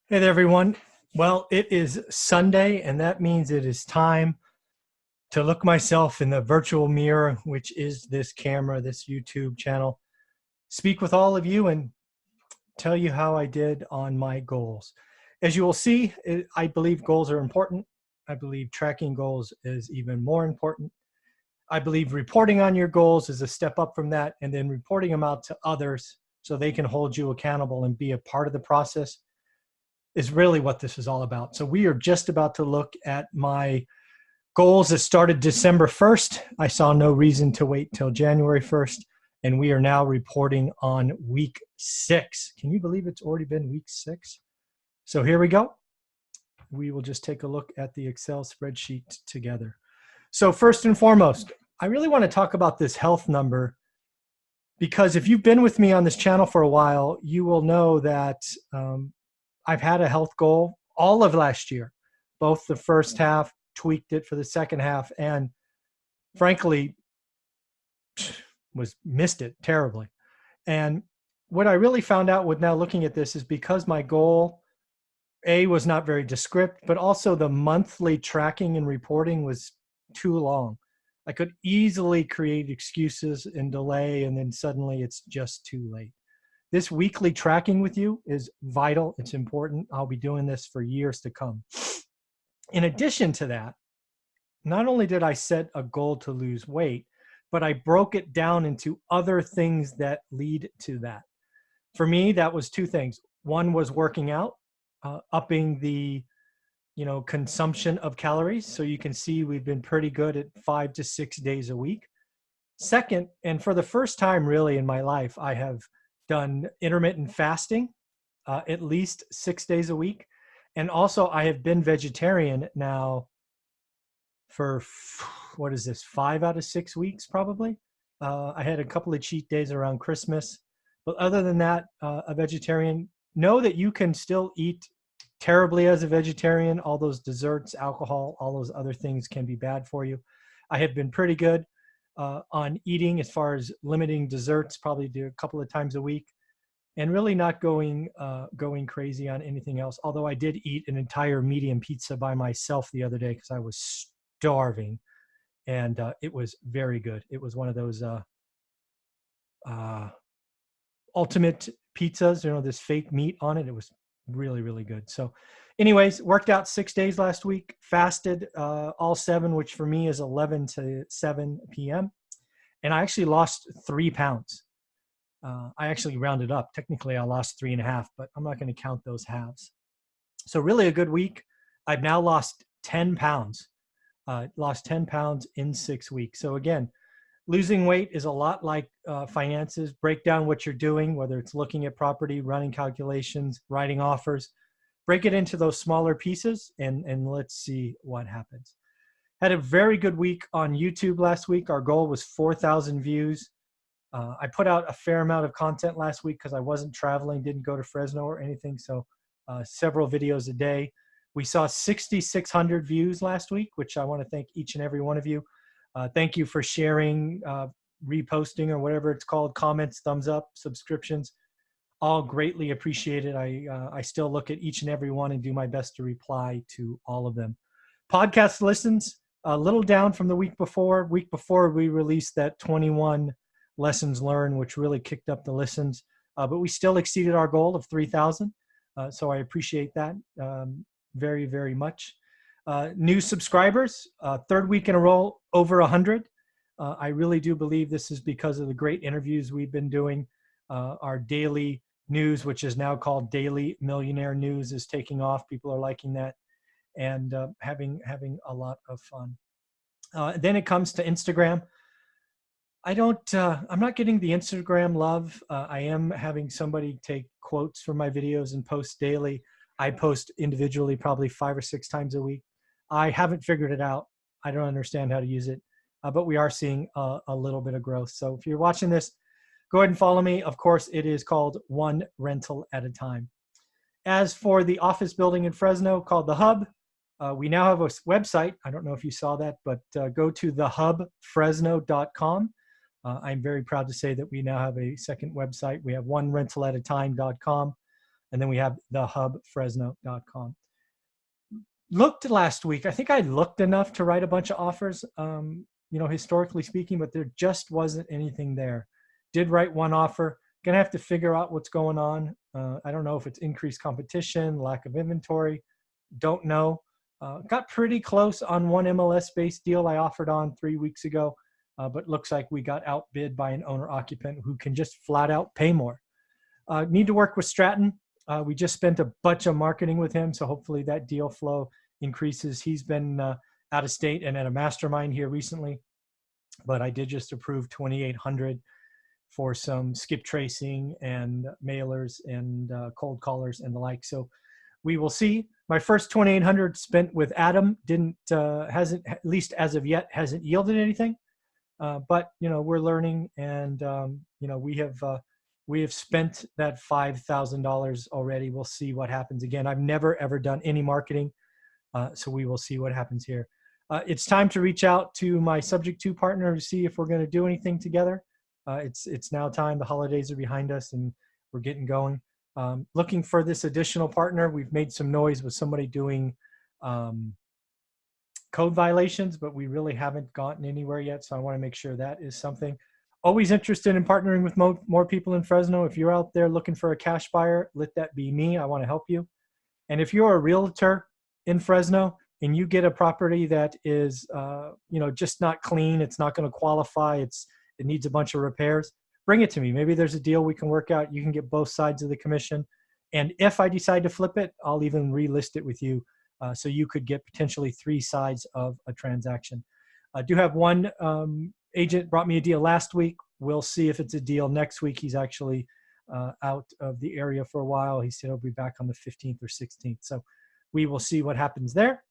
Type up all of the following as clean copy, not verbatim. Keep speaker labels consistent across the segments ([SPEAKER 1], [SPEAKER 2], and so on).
[SPEAKER 1] Hey there, everyone. Well, it is Sunday, and that means it is time to look myself in the virtual mirror, which is this camera, this YouTube channel, speak with all of you, and tell you how I did on my goals. As you will see, I believe goals are important. I believe tracking goals is even more important. I believe reporting on your goals is a step up from that, and then reporting them out to others so they can hold you accountable and be a part of the process is really what this is all about. So we are just about to look at my goals that started December 1st. I saw no reason to wait till January 1st, and we are now reporting on week 6. Can you believe it's already been week 6? So here we go. We will just take a look at the Excel spreadsheet together. So first and foremost, I really want to talk about this health number, because if you've been with me on this channel for a while, you will know that I've had a health goal all of last year, both the first half, tweaked it for the second half, and frankly, missed it terribly. And what I really found out with now looking at this is because my goal, A, was not very descriptive, but also the monthly tracking and reporting was too long. I could easily create excuses and delay, and then suddenly it's just too late. This weekly tracking with you is vital. It's important. I'll be doing this for years to come. In addition to that, not only did I set a goal to lose weight, but I broke it down into other things that lead to that. For me, that was two things. One was working out, upping the consumption of calories. So you can see we've been pretty good at 5 to 6 days a week. Second, and for the first time really in my life, I have done intermittent fasting at least 6 days a week. And also I have been vegetarian now for, what is this, 5 out of 6 weeks probably. I had a couple of cheat days around Christmas. But other than that, a vegetarian. Know that you can still eat terribly as a vegetarian. All those desserts, alcohol, all those other things can be bad for you. I have been pretty good on eating as far as limiting desserts, probably do a couple of times a week, and really not going crazy on anything else. Although I did eat an entire medium pizza by myself the other day because I was starving, and it was very good. It was one of those ultimate pizzas, this fake meat on it. It was really, really good. So anyways, worked out 6 days last week, fasted all 7, which for me is 11 to 7 p.m. And I actually lost 3 pounds. I actually rounded up. Technically, I lost 3.5, but I'm not going to count those halves. So really a good week. I've now lost 10 pounds. Lost 10 pounds in 6 weeks. So again, losing weight is a lot like finances. Break down what you're doing, whether it's looking at property, running calculations, writing offers. Break it into those smaller pieces, and let's see what happens. Had a very good week on YouTube last week. Our goal was 4,000 views. I put out a fair amount of content last week because I wasn't traveling, didn't go to Fresno or anything, so several videos a day. We saw 6,600 views last week, which I want to thank each and every one of you. Thank you for sharing, reposting, or whatever it's called, comments, thumbs up, subscriptions, all greatly appreciated. I still look at each and every one and do my best to reply to all of them. Podcast listens, a little down from the week before. Week before we released that 21 lessons learned, which really kicked up the listens, but we still exceeded our goal of 3,000. So I appreciate that very, very much. New subscribers, third week in a row, over 100. I really do believe this is because of the great interviews we've been doing. Our daily news, which is now called Daily Millionaire News, is taking off. People are liking that and having a lot of fun. Then it comes to Instagram. I'm not getting the Instagram love. I am having somebody take quotes from my videos and post daily. I post individually probably 5 or 6 times a week. I haven't figured it out. I don't understand how to use it, but we are seeing a little bit of growth. So if you're watching this, go ahead and follow me. Of course, it is called One Rental at a Time. As for the office building in Fresno called The Hub, we now have a website. I don't know if you saw that, but go to thehubfresno.com. I'm very proud to say that we now have a second website. We have onerentalatatime.com. And then we have thehubfresno.com. Looked last week. I think I looked enough to write a bunch of offers, historically speaking, but there just wasn't anything there. Did write one offer. Gonna have to figure out what's going on. I don't know if it's increased competition, lack of inventory. Don't know. Got pretty close on one MLS-based deal I offered on 3 weeks ago, but looks like we got outbid by an owner-occupant who can just flat out pay more. Need to work with Stratton. We just spent a bunch of marketing with him, so hopefully that deal flow increases. He's been out of state and at a mastermind here recently, but I did just approve 2,800 for some skip tracing and mailers and cold callers and the like. So we will see. My first 2,800 spent with Adam hasn't, at least as of yet, hasn't yielded anything. But we're learning, and we have spent that $5,000 already. We'll see what happens. Again, I've never ever done any marketing, so we will see what happens here. It's time to reach out to my subject to partner to see if we're going to do anything together. It's now time. The holidays are behind us, and we're getting going. Looking for this additional partner. We've made some noise with somebody doing code violations, but we really haven't gotten anywhere yet. So I want to make sure that is something. Always interested in partnering with more people in Fresno. If you're out there looking for a cash buyer, let that be me. I want to help you. And if you're a realtor in Fresno and you get a property that is, just not clean, it's not going to qualify, it needs a bunch of repairs, bring it to me. Maybe there's a deal we can work out. You can get both sides of the commission. And if I decide to flip it, I'll even relist it with you. So you could get potentially 3 sides of a transaction. I do have one agent brought me a deal last week. We'll see if it's a deal next week. He's actually out of the area for a while. He said he'll be back on the 15th or 16th. So we will see what happens there.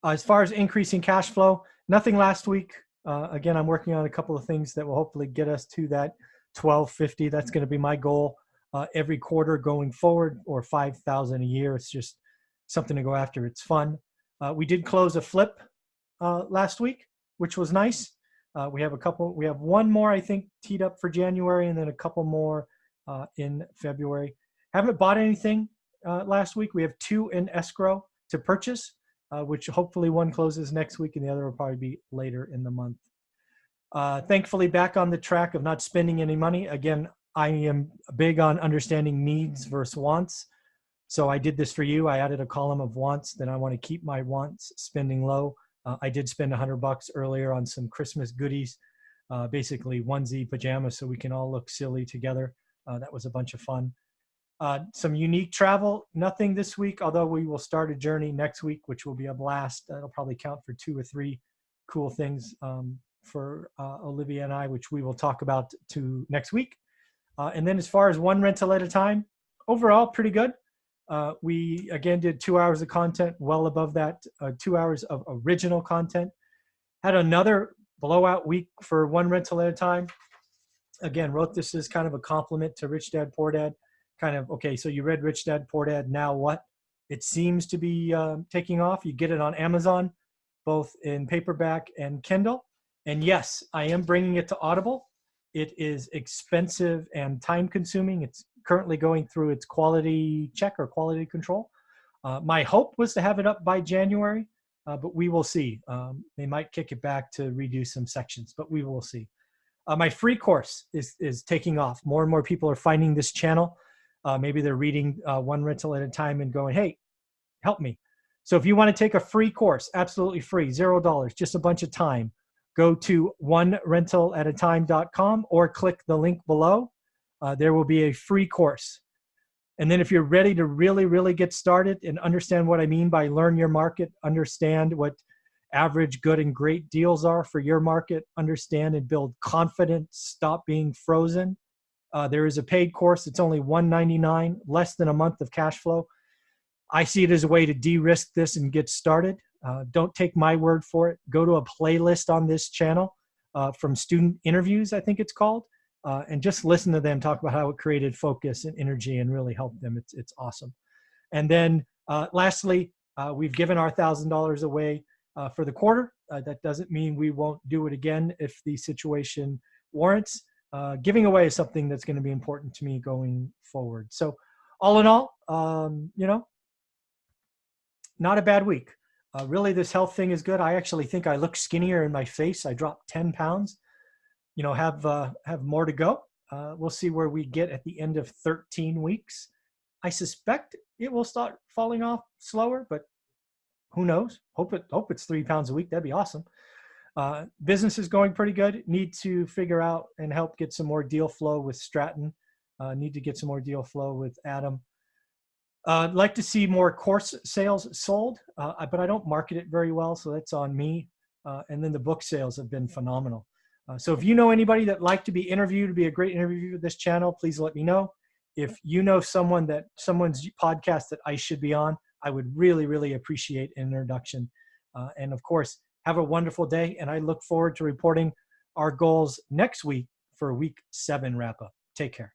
[SPEAKER 1] As far as increasing cash flow, nothing last week. Again, I'm working on a couple of things that will hopefully get us to that 1,250. That's going to be my goal every quarter going forward, or 5,000 a year. It's just something to go after. It's fun. We did close a flip last week, which was nice. We have one more, I think, teed up for January, and then a couple more in February. Haven't bought anything last week. We have 2 in escrow to purchase, which hopefully one closes next week and the other will probably be later in the month. Thankfully, back on the track of not spending any money. Again, I am big on understanding needs versus wants. So I did this for you. I added a column of wants. Then I want to keep my wants spending low. I did spend $100 earlier on some Christmas goodies, basically onesie pajamas, so we can all look silly together. That was a bunch of fun. Some unique travel, nothing this week, although we will start a journey next week, which will be a blast. That'll probably count for 2 or 3 cool things for Olivia and I, which we will talk about next week. And then as far as one rental at a time, overall, pretty good. We, again, did 2 hours of content, well above that, 2 hours of original content. Had another blowout week for one rental at a time. Again, wrote this as kind of a compliment to Rich Dad, Poor Dad. Kind of, okay, so you read Rich Dad, Poor Dad, now what? It seems to be taking off. You get it on Amazon, both in paperback and Kindle. And yes, I am bringing it to Audible. It is expensive and time consuming. It's currently going through its quality check or quality control. My hope was to have it up by January, but we will see. They might kick it back to redo some sections, but we will see. My free course is taking off. More and more people are finding this channel. Maybe they're reading one rental at a time and going, hey, help me. So if you want to take a free course, absolutely free, $0, just a bunch of time, go to onerentalatatime.com or click the link below. There will be a free course. And then if you're ready to really, really get started and understand what I mean by learn your market, understand what average, good, and great deals are for your market, understand and build confidence, stop being frozen. There is a paid course. It's only $199, less than a month of cash flow. I see it as a way to de-risk this and get started. Don't take my word for it. Go to a playlist on this channel from student interviews, I think it's called, and just listen to them talk about how it created focus and energy and really helped them. It's awesome. And then lastly, we've given our $1,000 away for the quarter. That doesn't mean we won't do it again if the situation warrants. Giving away is something that's going to be important to me going forward. So all in all, not a bad week. Really, this health thing is good. I actually think I look skinnier in my face. I dropped 10 pounds. Have more to go. We'll see where we get at the end of 13 weeks. I suspect it will start falling off slower, but who knows? Hope it's 3 pounds a week. That'd be awesome. Business is going pretty good. Need to figure out and help get some more deal flow with Stratton. Need to get some more deal flow with Adam. I'd like to see more course sales sold, but I don't market it very well, so that's on me. And then the book sales have been phenomenal. So if you know anybody that'd like to be interviewed, to be a great interview for this channel, please let me know. If you know someone's podcast that I should be on, I would really, really appreciate an introduction. And of course, have a wonderful day. And I look forward to reporting our goals next week for week 7 wrap up. Take care.